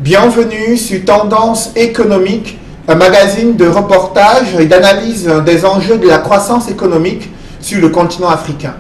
Bienvenue sur Tendance économique, un magazine de reportage et d'analyse des enjeux de la croissance économique sur le continent africain.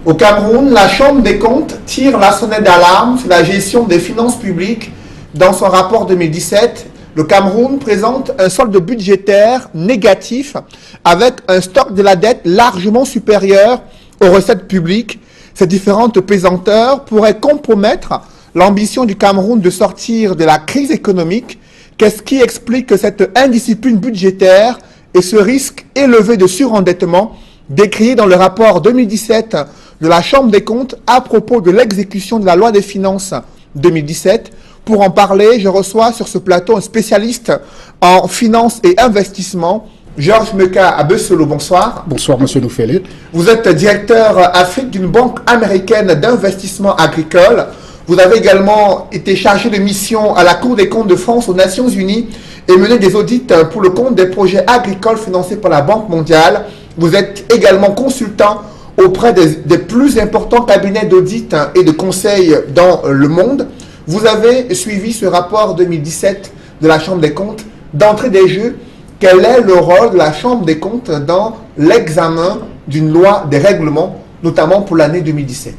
Au Cameroun, la Chambre des comptes tire la sonnette d'alarme sur la gestion des finances publiques. Dans son rapport 2017, le Cameroun présente un solde budgétaire négatif avec un stock de la dette largement supérieur aux recettes publiques. Ces différentes pesanteurs pourraient compromettre l'ambition du Cameroun de sortir de la crise économique. Qu'est-ce qui explique cette indiscipline budgétaire et ce risque élevé de surendettement décrit dans le rapport 2017 de la Chambre des comptes à propos de l'exécution de la loi des finances 2017? Pour en parler, je reçois sur ce plateau un spécialiste en finance et investissement, Georges Meka Abessolo. Bonsoir. Bonsoir, monsieur Noufélé. Vous êtes directeur Afrique d'une banque américaine d'investissement agricole. Vous avez également été chargé de mission à la Cour des comptes de France aux Nations Unies et mené des audits pour le compte des projets agricoles financés par la Banque mondiale. Vous êtes également consultant auprès des plus importants cabinets d'audit et de conseil dans le monde. Vous avez suivi ce rapport 2017 de la Chambre des comptes. D'entrée des jeux, quel est le rôle de la Chambre des comptes dans l'examen d'une loi des règlements, notamment pour l'année 2017?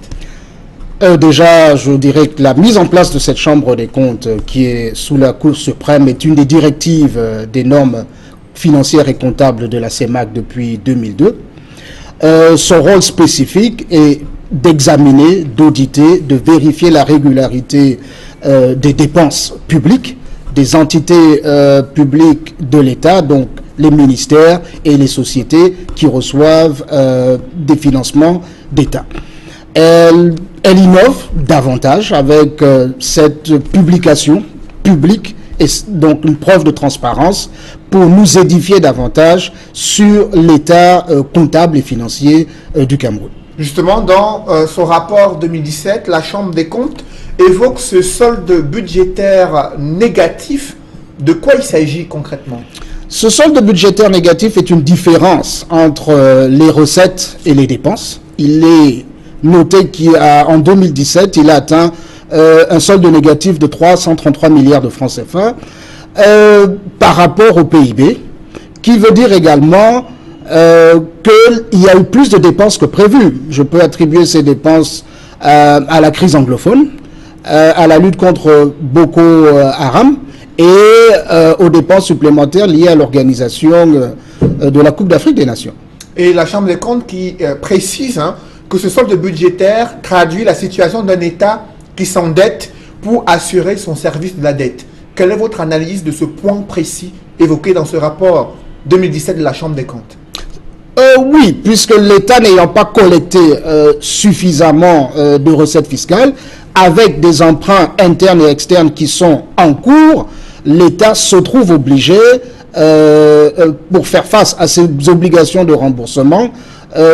Déjà, je dirais que la mise en place de cette Chambre des comptes qui est sous la Cour suprême est une des directives des normes financières et comptables de la CEMAC depuis 2002. Son rôle spécifique est d'examiner, d'auditer, de vérifier la régularité des dépenses publiques, des entités publiques de l'État, donc les ministères et les sociétés qui reçoivent des financements d'État. Elle innove davantage avec cette publication publique et donc une preuve de transparence pour nous édifier davantage sur l'état comptable et financier du Cameroun. Justement, dans son rapport 2017, la Chambre des comptes évoque ce solde budgétaire négatif. De quoi il s'agit concrètement? Ce solde budgétaire négatif est une différence entre les recettes et les dépenses. Il est noté qu'en 2017, il a atteint un solde négatif de 333 milliards de francs CFA par rapport au PIB, qui veut dire également qu'il y a eu plus de dépenses que prévu. Je peux attribuer ces dépenses à la crise anglophone, à la lutte contre Boko Haram et aux dépenses supplémentaires liées à l'organisation de la Coupe d'Afrique des Nations. Et la Chambre des comptes qui précise que ce solde budgétaire traduit la situation d'un État qui s'endette pour assurer son service de la dette. Quelle est votre analyse de ce point précis évoqué dans ce rapport 2017 de la Chambre des comptes? Oui, puisque l'État n'ayant pas collecté suffisamment de recettes fiscales, avec des emprunts internes et externes qui sont en cours, l'État se trouve obligé, pour faire face à ses obligations de remboursement,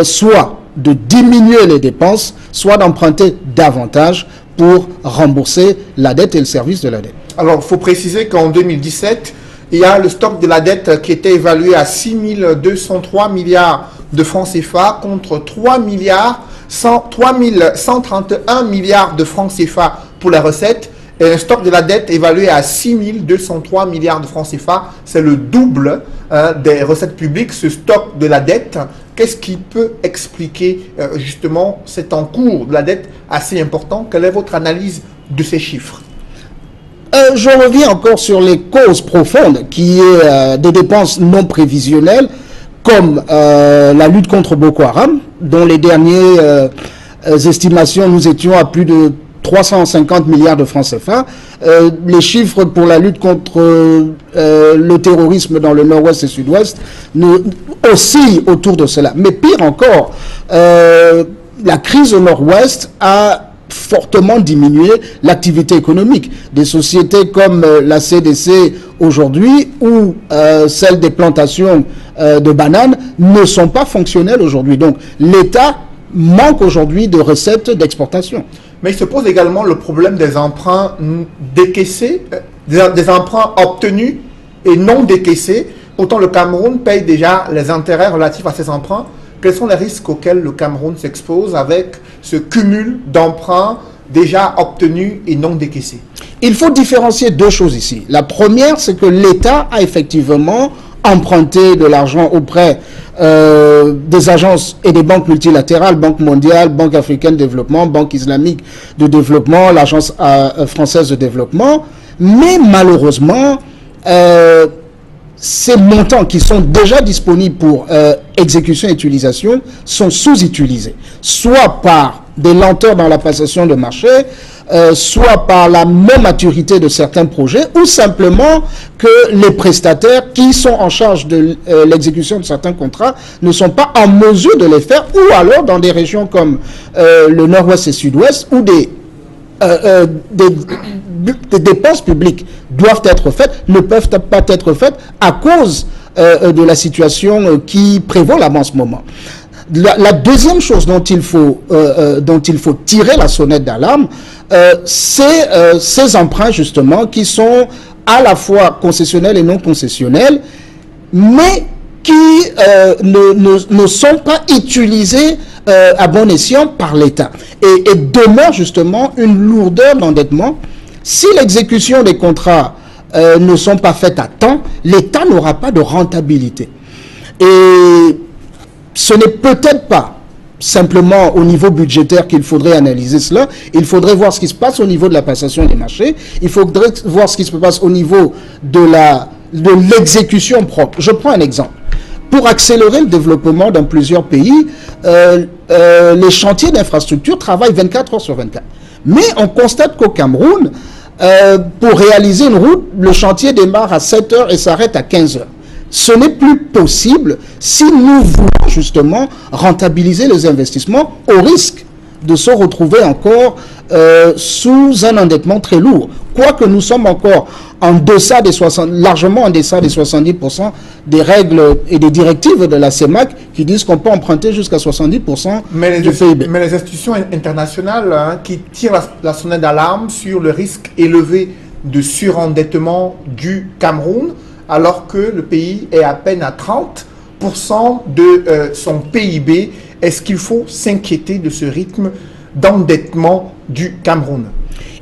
soit de diminuer les dépenses, soit d'emprunter davantage pour rembourser la dette et le service de la dette. Alors, il faut préciser qu'en 2017, il y a le stock de la dette qui était évalué à 6 203 milliards de francs CFA contre 3 131 milliards de francs CFA pour la recette. Et un stock de la dette évalué à 6 203 milliards de francs CFA, c'est le double des recettes publiques, ce stock de la dette. Qu'est-ce qui peut expliquer justement cet encours de la dette assez important? Quelle est votre analyse de ces chiffres? Je reviens encore sur les causes profondes qui est des dépenses non prévisionnelles comme la lutte contre Boko Haram, dont les dernières estimations, nous étions à plus de 350 milliards de francs CFA. Les chiffres pour la lutte contre le terrorisme dans le nord-ouest et sud-ouest oscillent autour de cela. Mais pire encore, la crise au nord-ouest a fortement diminué l'activité économique. Des sociétés comme la CDC aujourd'hui ou celle des plantations de bananes ne sont pas fonctionnelles aujourd'hui. Donc l'État manque aujourd'hui de recettes d'exportation. Mais il se pose également le problème des emprunts décaissés, des emprunts obtenus et non décaissés. Pourtant, le Cameroun paye déjà les intérêts relatifs à ces emprunts. Quels sont les risques auxquels le Cameroun s'expose avec ce cumul d'emprunts déjà obtenus et non décaissés? Il faut différencier deux choses ici. La première, c'est que l'État a effectivement emprunté de l'argent auprès des agences et des banques multilatérales, Banque mondiale, Banque africaine de développement, Banque islamique de développement, l'Agence française de développement, mais malheureusement, ces montants qui sont déjà disponibles pour exécution et utilisation sont sous-utilisés, soit par des lenteurs dans la passation de marché, soit par la non-maturité de certains projets, ou simplement que les prestataires qui sont en charge de l'exécution de certains contrats ne sont pas en mesure de les faire, ou alors dans des régions comme le nord-ouest et sud-ouest, où des dépenses publiques doivent être faites, ne peuvent pas être faites à cause de la situation qui prévaut là en ce moment. La deuxième chose dont il faut tirer la sonnette d'alarme, c'est ces emprunts justement qui sont à la fois concessionnels et non concessionnels, mais qui ne sont pas utilisés à bon escient par l'État et demeurent justement une lourdeur d'endettement. Si l'exécution des contrats ne sont pas faites à temps, l'État n'aura pas de rentabilité. Et ce n'est peut-être pas simplement au niveau budgétaire qu'il faudrait analyser cela. Il faudrait voir ce qui se passe au niveau de la passation des marchés. Il faudrait voir ce qui se passe au niveau de l'exécution propre. Je prends un exemple. Pour accélérer le développement dans plusieurs pays, les chantiers d'infrastructure travaillent 24 heures sur 24. Mais on constate qu'au Cameroun, pour réaliser une route, le chantier démarre à 7 heures et s'arrête à 15 heures. Ce n'est plus possible si nous voulons justement rentabiliser les investissements au risque de se retrouver encore sous un endettement très lourd. Quoique nous sommes encore largement en deçà des 70% des règles et des directives de la CEMAC qui disent qu'on peut emprunter jusqu'à 70% du PIB. Mais les institutions internationales qui tirent la sonnette d'alarme sur le risque élevé de surendettement du Cameroun, alors que le pays est à peine à 30% de son PIB. Est-ce qu'il faut s'inquiéter de ce rythme d'endettement du Cameroun?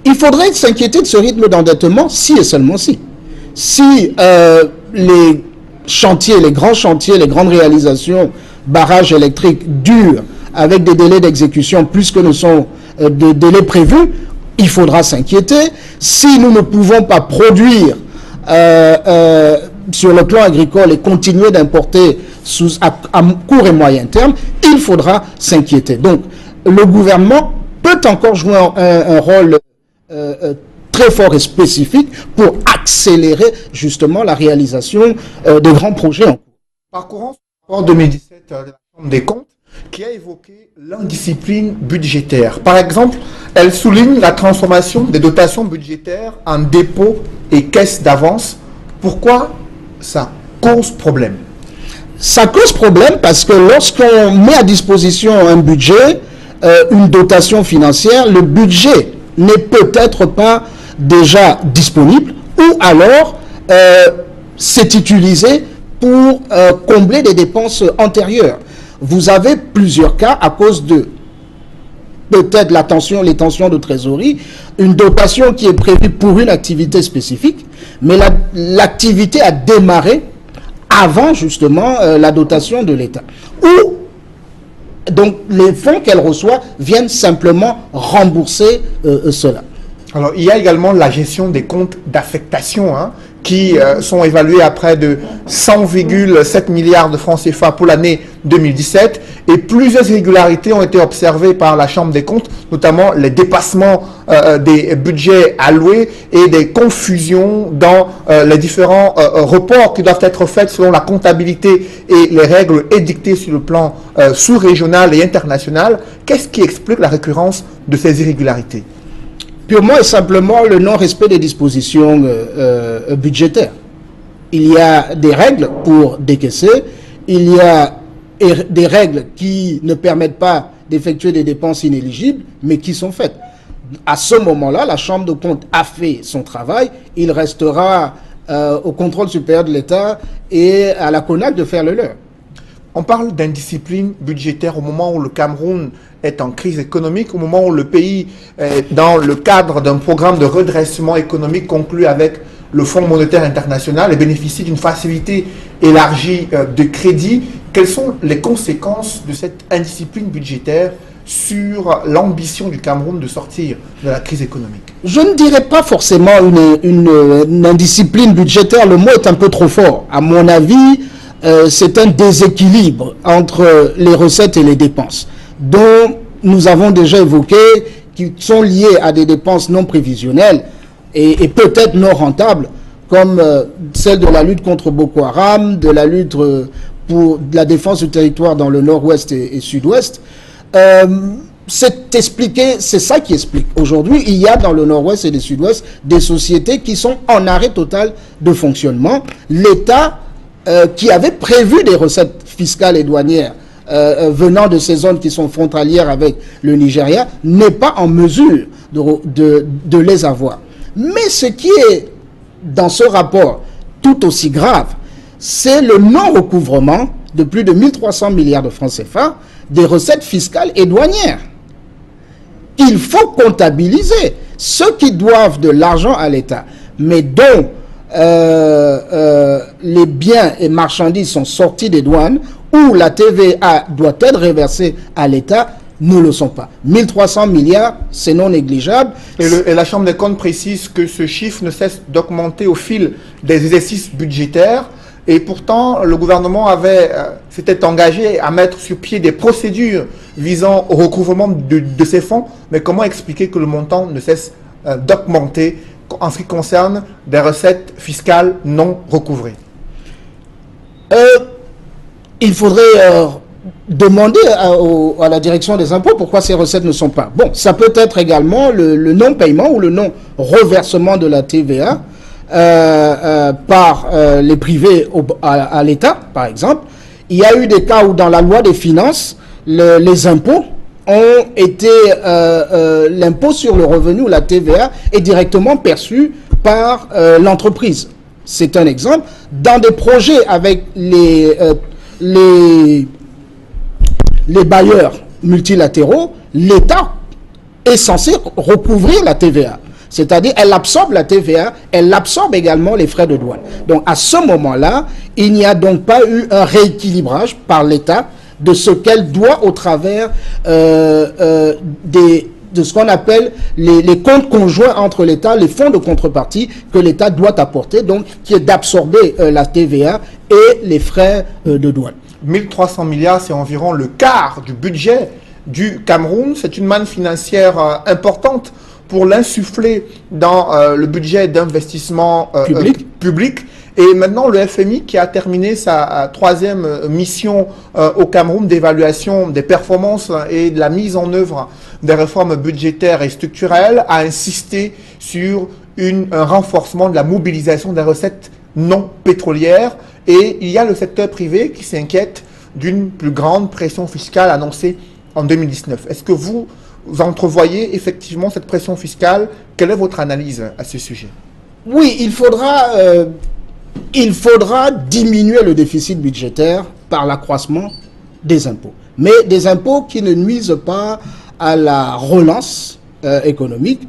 Il faudrait s'inquiéter de ce rythme d'endettement si et seulement si. Si les chantiers, les grands chantiers, les grandes réalisations, barrages électriques durent avec des délais d'exécution plus que ne sont des délais prévus, il faudra s'inquiéter. Si nous ne pouvons pas produire sur le plan agricole et continuer d'importer à court et moyen terme, il faudra s'inquiéter. Donc, le gouvernement peut encore jouer un rôle très fort et spécifique pour accélérer justement la réalisation de grands projets en cours. Parcourons le rapport 2017 de la Chambre des comptes qui a évoqué l'indiscipline budgétaire. Par exemple, elle souligne la transformation des dotations budgétaires en dépôts et caisses d'avance. Pourquoi ça cause problème? Ça cause problème parce que lorsqu'on met à disposition un budget, une dotation financière, le budget n'est peut-être pas déjà disponible ou alors c'est utilisé pour combler des dépenses antérieures. Vous avez plusieurs cas à cause de peut-être les tensions de trésorerie, une dotation qui est prévue pour une activité spécifique, mais l'activité a démarré avant justement la dotation de l'État. Ou donc les fonds qu'elle reçoit viennent simplement rembourser cela. Alors il y a également la gestion des comptes d'affectation qui sont évalués à près de 100,7 milliards de francs CFA pour l'année 2017 et plusieurs irrégularités ont été observées par la Chambre des comptes, notamment les dépassements des budgets alloués et des confusions dans les différents reports qui doivent être faits selon la comptabilité et les règles édictées sur le plan sous-régional et international. Qu'est-ce qui explique la récurrence de ces irrégularités? Purement et simplement le non-respect des dispositions budgétaires. Il y a des règles pour décaisser, il y a des règles qui ne permettent pas d'effectuer des dépenses inéligibles, mais qui sont faites. À ce moment-là, la Chambre de comptes a fait son travail, il restera au contrôle supérieur de l'État et à la CONAC de faire le leur. On parle d'indiscipline budgétaire au moment où le Cameroun est en crise économique, au moment où le pays est dans le cadre d'un programme de redressement économique conclu avec le Fonds monétaire international et bénéficie d'une facilité élargie de crédit. Quelles sont les conséquences de cette indiscipline budgétaire sur l'ambition du Cameroun de sortir de la crise économique? Je ne dirais pas forcément une indiscipline budgétaire, le mot est un peu trop fort. À mon avis, c'est un déséquilibre entre les recettes et les dépenses, dont nous avons déjà évoqué, qui sont liées à des dépenses non prévisionnelles et peut-être non rentables, comme celle de la lutte contre Boko Haram, de la lutte pour la défense du territoire dans le nord-ouest et sud-ouest. C'est ça qui explique. Aujourd'hui, il y a dans le nord-ouest et le sud-ouest des sociétés qui sont en arrêt total de fonctionnement. L'État, qui avait prévu des recettes fiscales et douanières venant de ces zones qui sont frontalières avec le Nigeria, n'est pas en mesure de les avoir. Mais ce qui est dans ce rapport tout aussi grave, c'est le non-recouvrement de plus de 1300 milliards de francs CFA des recettes fiscales et douanières. Il faut comptabiliser ceux qui doivent de l'argent à l'État, mais dont les biens et marchandises sont sortis des douanes, où la TVA doit être reversée à l'État, ne le sont pas. 1300 milliards, c'est non négligeable. Et la Chambre des comptes précise que ce chiffre ne cesse d'augmenter au fil des exercices budgétaires. Et pourtant, le gouvernement s'était engagé à mettre sur pied des procédures visant au recouvrement de ces fonds. Mais comment expliquer que le montant ne cesse d'augmenter en ce qui concerne des recettes fiscales non recouvrées? Il faudrait demander à la direction des impôts pourquoi ces recettes ne sont pas. Bon, ça peut être également le non-paiement ou le non-reversement de la TVA par les privés à l'État, par exemple. Il y a eu des cas où dans la loi des finances, les impôts ont été, l'impôt sur le revenu ou la TVA est directement perçu par l'entreprise. C'est un exemple. Dans des projets avec les bailleurs multilatéraux, l'État est censé recouvrir la TVA. C'est-à-dire, elle absorbe la TVA, elle absorbe également les frais de douane. Donc, à ce moment-là, il n'y a donc pas eu un rééquilibrage par l'État de ce qu'elle doit au travers de ce qu'on appelle les comptes conjoints entre l'État, les fonds de contrepartie que l'État doit apporter, donc qui est d'absorber la TVA et les frais de douane. 1300 milliards, c'est environ le quart du budget du Cameroun. C'est une manne financière importante pour l'insuffler dans le budget d'investissement public. Et maintenant, le FMI, qui a terminé sa troisième mission au Cameroun d'évaluation des performances et de la mise en œuvre des réformes budgétaires et structurelles, a insisté sur un renforcement de la mobilisation des recettes non pétrolières. Et il y a le secteur privé qui s'inquiète d'une plus grande pression fiscale annoncée en 2019. Est-ce que vous entrevoyez effectivement cette pression fiscale? Quelle est votre analyse à ce sujet? Oui, il faudra diminuer le déficit budgétaire par l'accroissement des impôts. Mais des impôts qui ne nuisent pas à la relance économique.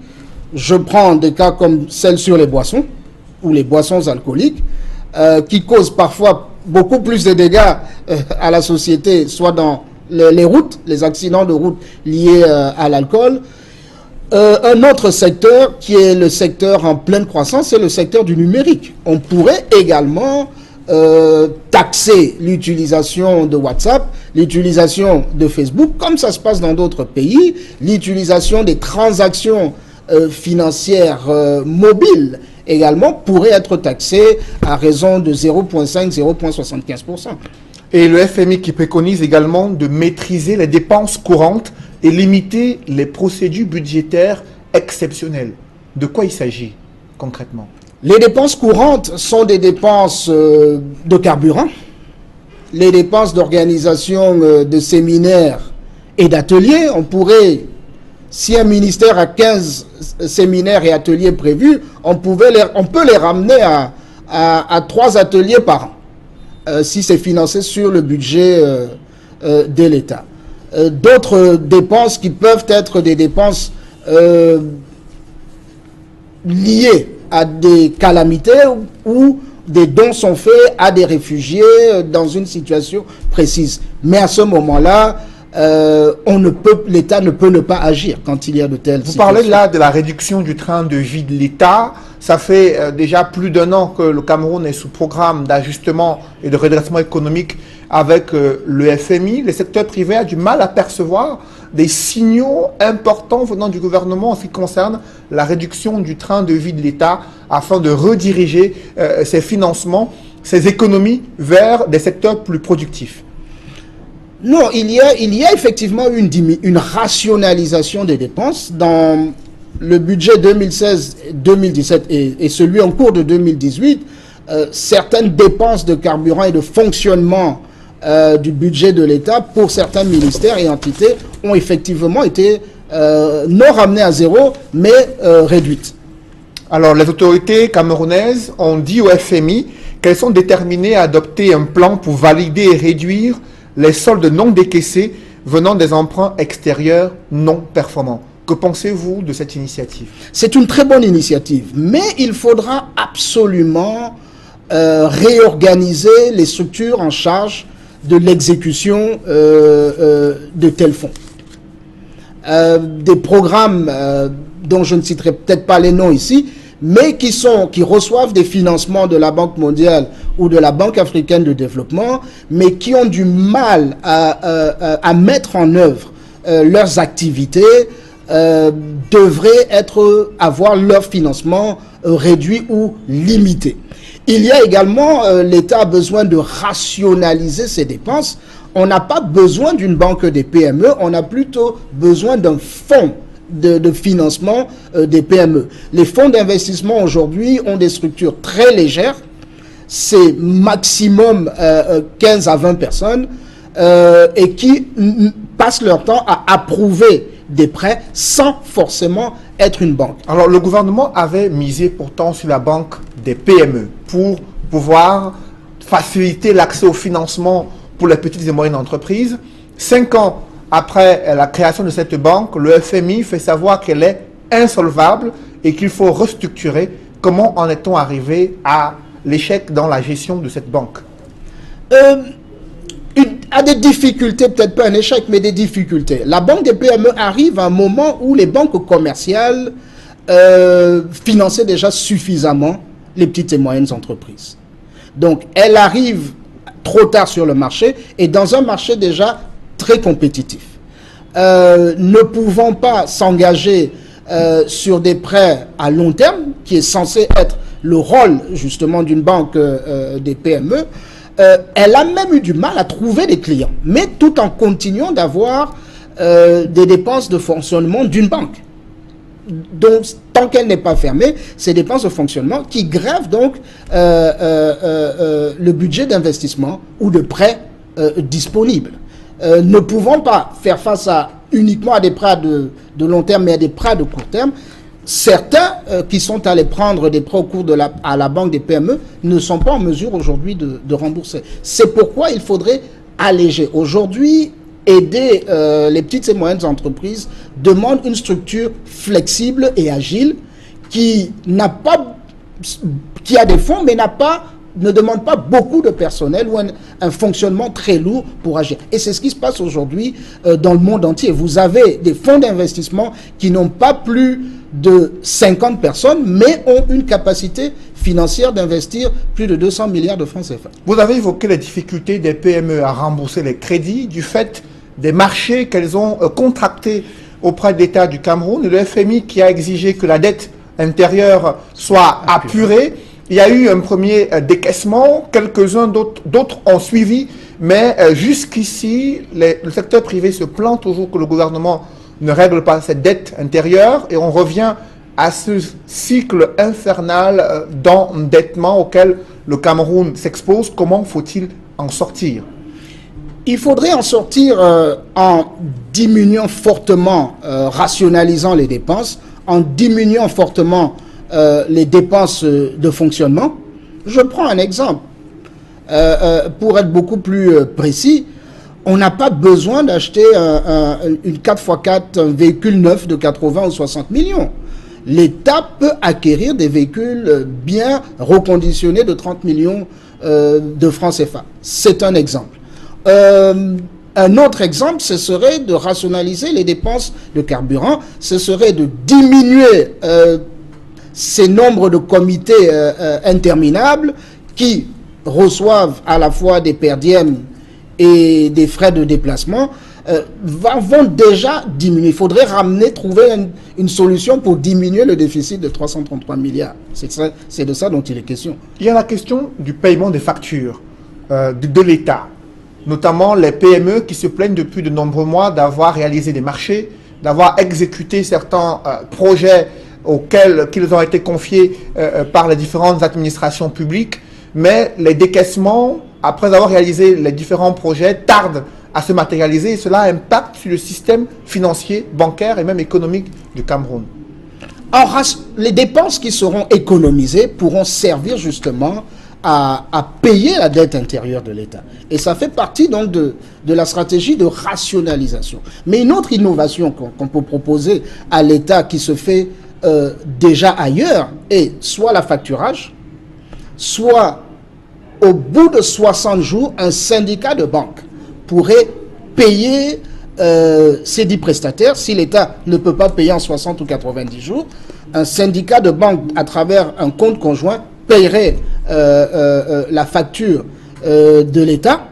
Je prends des cas comme celle sur les boissons ou les boissons alcooliques qui causent parfois beaucoup plus de dégâts à la société, soit dans les routes, les accidents de route liés à l'alcool. Un autre secteur qui est le secteur en pleine croissance, c'est le secteur du numérique. On pourrait également taxer l'utilisation de WhatsApp, l'utilisation de Facebook, comme ça se passe dans d'autres pays, l'utilisation des transactions financières mobiles également pourrait être taxée à raison de 0,5-0,75%. Et le FMI qui préconise également de maîtriser les dépenses courantes et limiter les procédures budgétaires exceptionnelles. De quoi il s'agit concrètement? Les dépenses courantes sont des dépenses de carburant, les dépenses d'organisation de séminaires et d'ateliers. On pourrait, si un ministère a 15 séminaires et ateliers prévus, on peut les ramener à 3 ateliers par an. si c'est financé sur le budget de l'État. D'autres dépenses qui peuvent être des dépenses liées à des calamités ou des dons sont faits à des réfugiés dans une situation précise. Mais à ce moment-là, l'État ne peut ne pas agir quand il y a de telles situations. Vous parlez là de la réduction du train de vie de l'État. Ça fait déjà plus d'1 an que le Cameroun est sous programme d'ajustement et de redressement économique avec le FMI. Le secteur privé a du mal à percevoir des signaux importants venant du gouvernement en ce qui concerne la réduction du train de vie de l'État afin de rediriger ses financements, ses économies vers des secteurs plus productifs. Non, il y a effectivement une rationalisation des dépenses dans le budget 2016-2017 et celui en cours de 2018. Certaines dépenses de carburant et de fonctionnement du budget de l'État pour certains ministères et entités ont effectivement été non ramenées à zéro, mais réduites. Alors, les autorités camerounaises ont dit au FMI qu'elles sont déterminées à adopter un plan pour valider et réduire les soldes non décaissés venant des emprunts extérieurs non performants. Que pensez-vous de cette initiative? C'est une très bonne initiative, mais il faudra absolument réorganiser les structures en charge de l'exécution de tels fonds. Des programmes dont je ne citerai peut-être pas les noms ici, mais qui reçoivent des financements de la Banque mondiale ou de la Banque africaine de développement, mais qui ont du mal à mettre en œuvre leurs activités, devraient avoir leur financement réduit ou limité. Il y a également, l'État a besoin de rationaliser ses dépenses. On n'a pas besoin d'une banque des PME, on a plutôt besoin d'un fonds de financement des PME. Les fonds d'investissement aujourd'hui ont des structures très légères, c'est maximum 15 à 20 personnes et qui passent leur temps à approuver des prêts sans forcément être une banque. Alors le gouvernement avait misé pourtant sur la banque des PME pour pouvoir faciliter l'accès au financement pour les petites et moyennes entreprises. 5 ans après la création de cette banque, le FMI fait savoir qu'elle est insolvable et qu'il faut restructurer. Comment en est-on arrivé à l'échec dans la gestion de cette banque? À des difficultés, peut-être pas un échec, mais des difficultés. La banque des PME arrive à un moment où les banques commerciales finançaient déjà suffisamment les petites et moyennes entreprises. Donc, elle arrive trop tard sur le marché et dans un marché déjà très compétitif. Ne pouvant pas s'engager sur des prêts à long terme, qui est censé être le rôle justement d'une banque des PME, elle a même eu du mal à trouver des clients, mais tout en continuant d'avoir des dépenses de fonctionnement d'une banque. Donc, tant qu'elle n'est pas fermée, ces dépenses de fonctionnement qui grèvent donc le budget d'investissement ou de prêts disponibles. Ne pouvant pas faire face uniquement à des prêts de long terme, mais à des prêts de court terme, certains qui sont allés prendre des prêts au cours à la banque des PME ne sont pas en mesure aujourd'hui de rembourser. C'est pourquoi il faudrait alléger. Aujourd'hui, aider les petites et moyennes entreprises demande une structure flexible et agile qui a des fonds, mais ne demande pas beaucoup de personnel ou un fonctionnement très lourd pour agir. Et c'est ce qui se passe aujourd'hui dans le monde entier. Vous avez des fonds d'investissement qui n'ont pas plus de 50 personnes, mais ont une capacité financière d'investir plus de 200 milliards de francs CFA. Vous avez évoqué les difficultés des PME à rembourser les crédits du fait des marchés qu'elles ont contractés auprès de l'État du Cameroun. Le FMI qui a exigé que la dette intérieure soit apurée. Il y a eu un premier décaissement, quelques-uns d'autres ont suivi, mais jusqu'ici, le secteur privé se plaint toujours que le gouvernement ne règle pas cette dette intérieure et on revient à ce cycle infernal d'endettement auquel le Cameroun s'expose. Comment faut-il en sortir? Il faudrait en sortir en diminuant fortement, rationalisant les dépenses, en diminuant fortement les dépenses de fonctionnement. Je prends un exemple. Pour être beaucoup plus précis, on n'a pas besoin d'acheter une 4x4, un véhicule neuf de 80 ou 60 millions. L'État peut acquérir des véhicules bien reconditionnés de 30 millions de francs CFA. C'est un exemple. Un autre exemple, ce serait de rationaliser les dépenses de carburant, ce serait de diminuer ces nombres de comités interminables qui reçoivent à la fois des per diem et des frais de déplacement, vont déjà diminuer. Il faudrait trouver une solution pour diminuer le déficit de 333 milliards. C'est de ça dont il est question. Il y a la question du paiement des factures de l'État, notamment les PME qui se plaignent depuis de nombreux mois d'avoir réalisé des marchés, d'avoir exécuté certains projets qu'ils ont été confiés par les différentes administrations publiques, mais les décaissements, après avoir réalisé les différents projets, tardent à se matérialiser et cela impacte sur le système financier, bancaire et même économique du Cameroun. Or, les dépenses qui seront économisées pourront servir justement à payer la dette intérieure de l'État. Et ça fait partie donc de la stratégie de rationalisation. Mais une autre innovation qu'on peut proposer à l'État qui se fait déjà ailleurs est soit la facturage, soit au bout de 60 jours, un syndicat de banque pourrait payer ces 10 prestataires. Si l'État ne peut pas payer en 60 ou 90 jours, un syndicat de banque, à travers un compte conjoint, paierait la facture de l'État,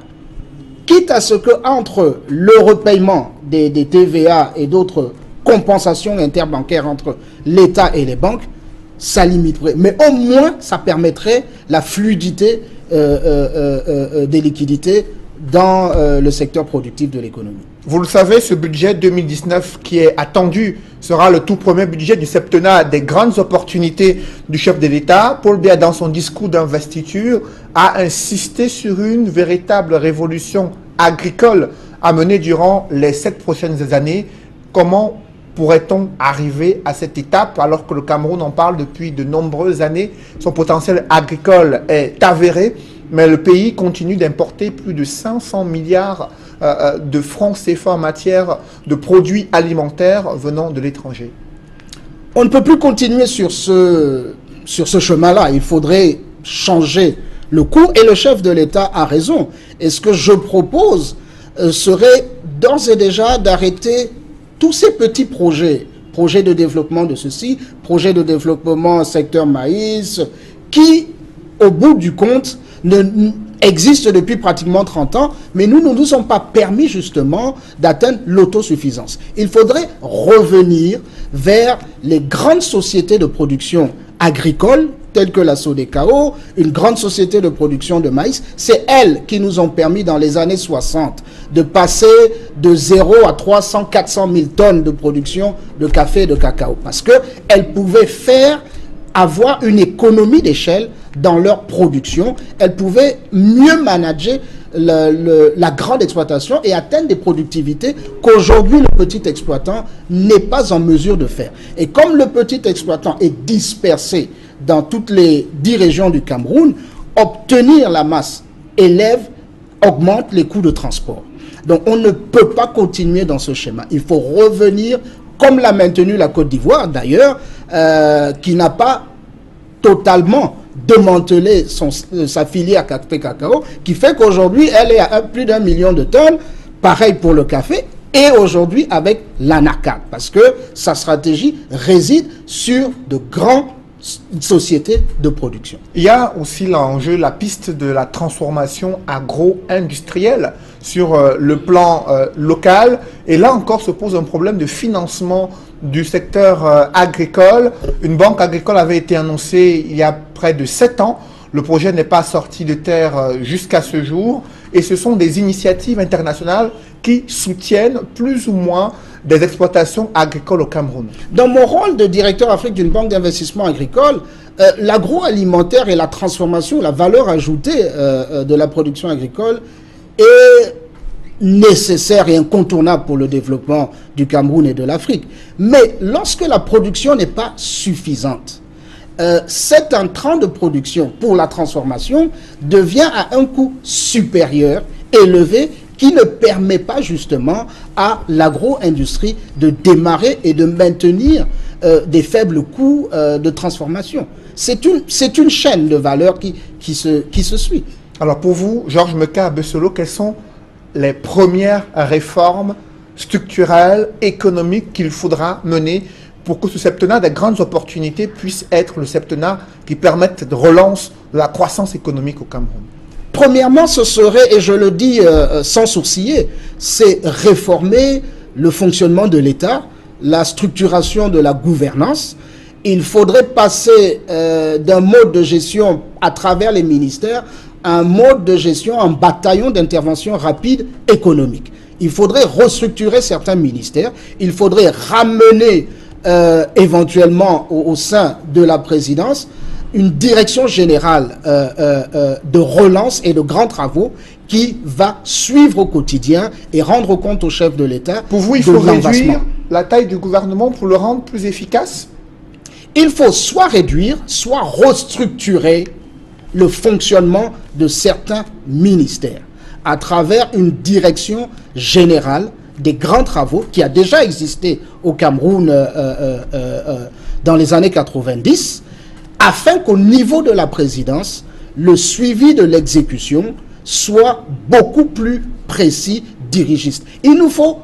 quitte à ce que entre le repaiement des TVA et d'autres compensations interbancaires entre l'État et les banques, ça limiterait. Mais au moins, ça permettrait la fluidité des liquidités dans le secteur productif de l'économie. Vous le savez, ce budget 2019 qui est attendu sera le tout premier budget du septennat des grandes opportunités du chef de l'État. Paul Biya, dans son discours d'investiture, a insisté sur une véritable révolution agricole à mener durant les 7 prochaines années. Comment pourrait-on arriver à cette étape alors que le Cameroun en parle depuis de nombreuses années? Son potentiel agricole est avéré, mais le pays continue d'importer plus de 500 milliards de francs CFA en matière de produits alimentaires venant de l'étranger. On ne peut plus continuer sur ce chemin-là. Il faudrait changer le cours et le chef de l'État a raison. Et ce que je propose serait d'ores et déjà d'arrêter tous ces petits projets de développement de ceci, projets de développement secteur maïs, qui, au bout du compte, existent depuis pratiquement 30 ans, mais nous ne nous sommes pas permis justement d'atteindre l'autosuffisance. Il faudrait revenir vers les grandes sociétés de production agricole, telles que la Sodecao, une grande société de production de maïs. C'est elles qui nous ont permis dans les années 60 de passer de 0 à 300, 400 000 tonnes de production de café et de cacao. Parce qu'elles pouvaient avoir une économie d'échelle dans leur production. Elles pouvaient mieux manager la grande exploitation et atteindre des productivités qu'aujourd'hui le petit exploitant n'est pas en mesure de faire. Et comme le petit exploitant est dispersé dans toutes les 10 régions du Cameroun, obtenir la masse augmente les coûts de transport. Donc on ne peut pas continuer dans ce schéma. Il faut revenir, comme l'a maintenu la Côte d'Ivoire d'ailleurs, qui n'a pas totalement démantelé sa filière café cacao, qui fait qu'aujourd'hui elle est à plus d'1 million de tonnes, pareil pour le café, et aujourd'hui avec l'anacarde, parce que sa stratégie réside sur de grandes sociétés de production. Il y a aussi l'enjeu, la piste de la transformation agro-industrielle sur le plan local, et là encore se pose un problème de financement du secteur agricole. Une banque agricole avait été annoncée il y a près de 7 ans. Le projet n'est pas sorti de terre jusqu'à ce jour. Et ce sont des initiatives internationales qui soutiennent plus ou moins des exploitations agricoles au Cameroun. Dans mon rôle de directeur Afrique d'une banque d'investissement agricole, l'agroalimentaire et la transformation, la valeur ajoutée de la production agricole est nécessaire et incontournable pour le développement du Cameroun et de l'Afrique. Mais lorsque la production n'est pas suffisante, cet entrant de production pour la transformation devient à un coût supérieur, élevé, qui ne permet pas justement à l'agro-industrie de démarrer et de maintenir des faibles coûts de transformation. C'est une chaîne de valeur qui se suit. Alors pour vous, Georges Meka-Abessolo, quelles sont les premières réformes structurelles, économiques qu'il faudra mener pour que ce septennat des grandes opportunités puisse être le septennat qui permette de relance de la croissance économique au Cameroun? Premièrement, ce serait, et je le dis sans sourciller, c'est réformer le fonctionnement de l'État, la structuration de la gouvernance. Il faudrait passer d'un mode de gestion à travers les ministères à un mode de gestion en bataillon d'intervention rapide économique. Il faudrait restructurer certains ministères, il faudrait ramener éventuellement au sein de la présidence une direction générale de relance et de grands travaux qui va suivre au quotidien et rendre compte au chef de l'État. Pour vous, il faut réduire la taille du gouvernement pour le rendre plus efficace? Il faut soit réduire, soit restructurer le fonctionnement de certains ministères à travers une direction générale des grands travaux qui a déjà existé au Cameroun dans les années 90, afin qu'au niveau de la présidence, le suivi de l'exécution soit beaucoup plus précis, dirigiste. Il nous faut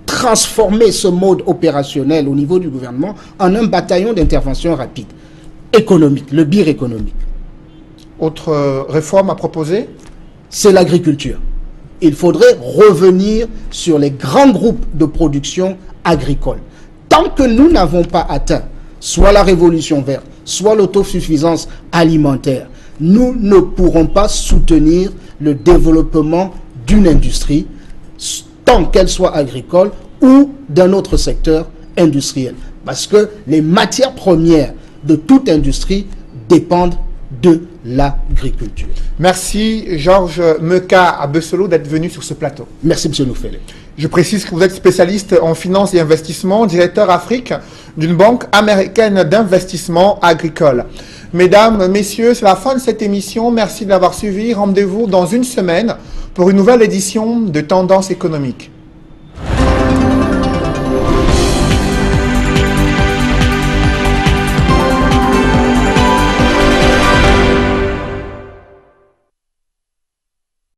transformer ce mode opérationnel au niveau du gouvernement en un bataillon d'intervention rapide, économique, le BIR économique. Autre réforme à proposer? C'est l'agriculture. Il faudrait revenir sur les grands groupes de production agricole. Tant que nous n'avons pas atteint soit la révolution verte, soit l'autosuffisance alimentaire, nous ne pourrons pas soutenir le développement d'une industrie, tant qu'elle soit agricole ou d'un autre secteur industriel. Parce que les matières premières de toute industrie dépendent de l'agriculture. Merci Georges Meka-Abessolo d'être venu sur ce plateau. Merci M. Noufele. Je précise que vous êtes spécialiste en finance et investissement, directeur Afrique d'une banque américaine d'investissement agricole. Mesdames, messieurs, c'est la fin de cette émission. Merci de l'avoir suivi. Rendez-vous dans une semaine pour une nouvelle édition de Tendance économique.